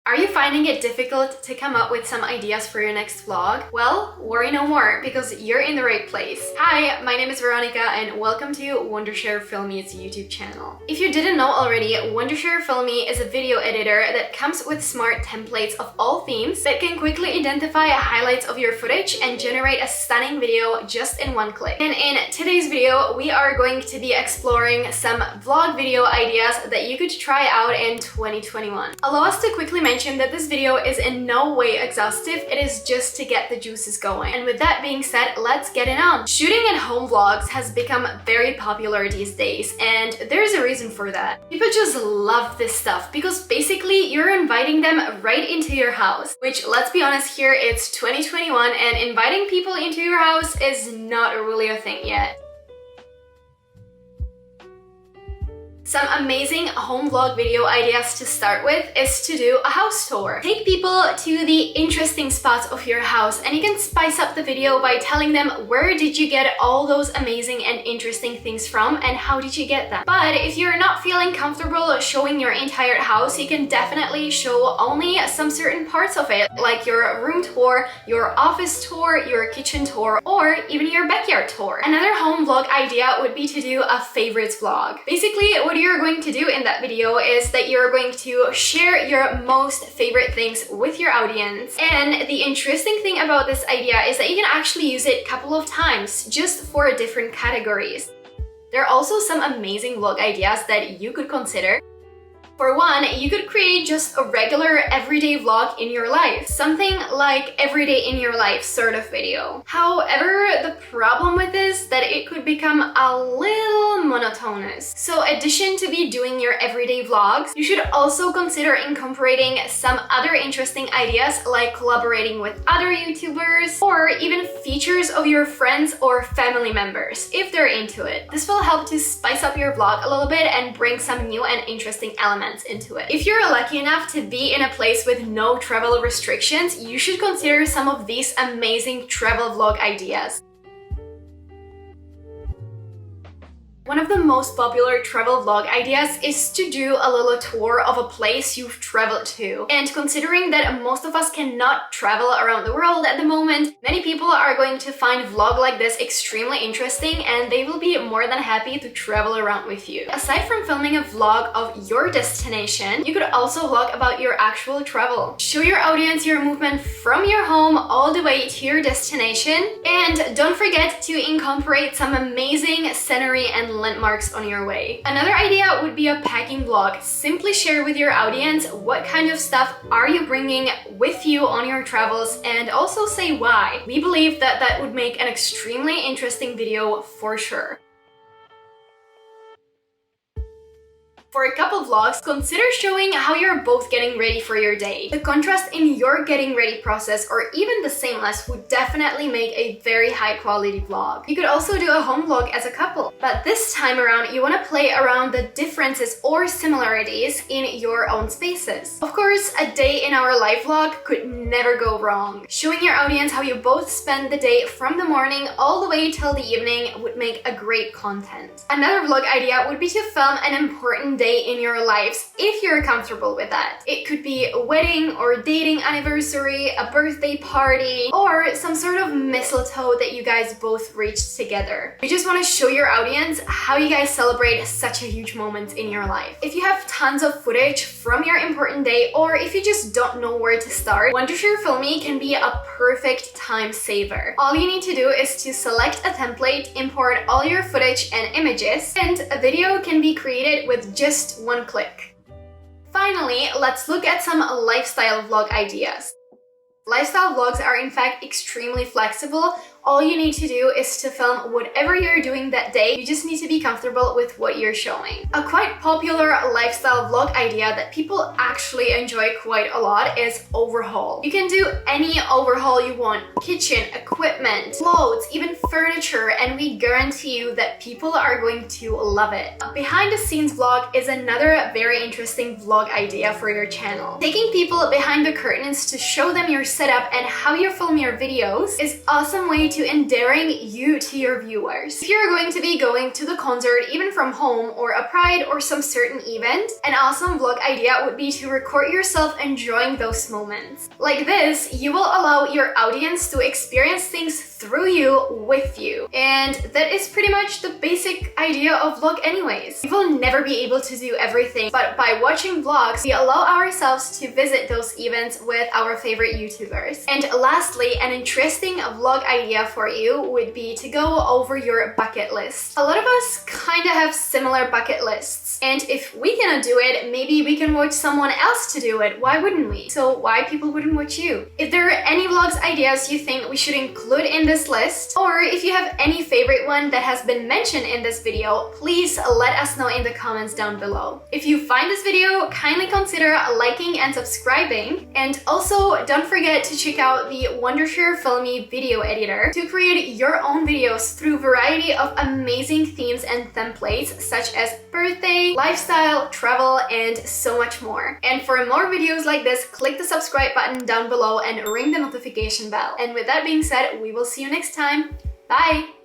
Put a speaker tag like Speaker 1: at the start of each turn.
Speaker 1: Are you finding it difficult to come up with some ideas for your next vlog? Well, worry no more because you're in the right place. Hi, my name is Veronica and welcome to Wondershare Filmy's YouTube channel. If you didn't know already, Wondershare Filmy is a video editor that comes with smart templates of all themes that can quickly identify highlights of your footage and generate a stunning video just in one click. And in today's video, we are going to be exploring some vlog video ideas that you could try out in 2021. Allow us to quickly mention that this video is in no way exhaustive, it is just to get the juices going. And with that being said, let's get it on. Shooting at home vlogs has become very popular these days, and there's a reason for that. People just love this stuff because basically you're inviting them right into your house, which, let's be honest here, it's 2021 and inviting people into your house is not really a thing yet. Some amazing home vlog video ideas to start with is to do a house tour. Take people to the interesting spots of your house and you can spice up the video by telling them where did you get all those amazing and interesting things from and how did you get them. But if you're not feeling comfortable showing your entire house, you can definitely show only some certain parts of it, like your room tour, your office tour, your kitchen tour, or even your backyard tour. Another home vlog idea would be to do a favorites vlog. Basically, what you're going to do in that video is that you're going to share your most favorite things with your audience. And the interesting thing about this idea is that you can actually use it a couple of times just for different categories. There are also some amazing vlog ideas that you could consider. For one, you could create just a regular everyday vlog in your life. Something like everyday in your life sort of video. However, the problem with this is that it could become a little monotonous. So in addition to be doing your everyday vlogs, you should also consider incorporating some other interesting ideas like collaborating with other YouTubers or even features of your friends or family members if they're into it. This will help to spice up your vlog a little bit and bring some new and interesting elements into it. If you're lucky enough to be in a place with no travel restrictions, you should consider some of these amazing travel vlog ideas. One of the most popular travel vlog ideas is to do a little tour of a place you've traveled to. And considering that most of us cannot travel around the world at the moment, many people are going to find vlog like this extremely interesting and they will be more than happy to travel around with you. Aside from filming a vlog of your destination, you could also vlog about your actual travel. Show your audience your movement from your home all the way to your destination, and don't forget to incorporate some amazing scenery and landmarks on your way. Another idea would be a packing vlog. Simply share with your audience what kind of stuff are you bringing with you on your travels and also say why. We believe that that would make an extremely interesting video for sure. For a couple vlogs, consider showing how you're both getting ready for your day. The contrast in your getting ready process or even the sameness would definitely make a very high quality vlog. You could also do a home vlog as a couple, but this time around you want to play around the differences or similarities in your own spaces. Of course, a day in our life vlog could never go wrong. Showing your audience how you both spend the day from the morning all the way till the evening would make a great content. Another vlog idea would be to film an important day in your lives if you're comfortable with that. It could be a wedding or dating anniversary, a birthday party, or some sort of mistletoe that you guys both reached together. You just want to show your audience how you guys celebrate such a huge moment in your life. If you have tons of footage from your important day, or if you just don't know where to start, Wondershare Filmy can be a perfect time saver. All you need to do is to select a template, import all your footage and images, and a video can be created with just one click. Finally, let's look at some lifestyle vlog ideas. Lifestyle vlogs are in fact extremely flexible. All you need to do is to film whatever you're doing that day. You just need to be comfortable with what you're showing. A quite popular lifestyle vlog idea that people actually enjoy quite a lot is overhaul. You can do any overhaul you want. Kitchen, equipment, clothes, even furniture, and we guarantee you that people are going to love it. A behind the scenes vlog is another very interesting vlog idea for your channel. Taking people behind the curtains to show them your setup and how you film your videos is an awesome way way to endearing you to your viewers. If you're going to be going to the concert even from home or a pride or some certain event, an awesome vlog idea would be to record yourself enjoying those moments. Like this, you will allow your audience to experience things through you with you. And that is pretty much the basic idea of vlog anyways. We will never be able to do everything, but by watching vlogs, we allow ourselves to visit those events with our favorite YouTubers. And lastly, an interesting vlog idea for you would be to go over your bucket list. A lot of us kind of have similar bucket lists, and if we cannot do it, maybe we can watch someone else to do it. Why wouldn't we? So why people wouldn't watch you? If there are any vlogs ideas you think we should include in this list, or if you have any favorite one that has been mentioned in this video, please let us know in the comments down below. If you find this video, kindly consider liking and subscribing, and also don't forget to check out the Wondershare Filmy video editor to create your own videos through a variety of amazing themes and templates such as birthday, lifestyle, travel, and so much more. And for more videos like this, click the subscribe button down below and ring the notification bell. And with that being said, we will see you next time. Bye!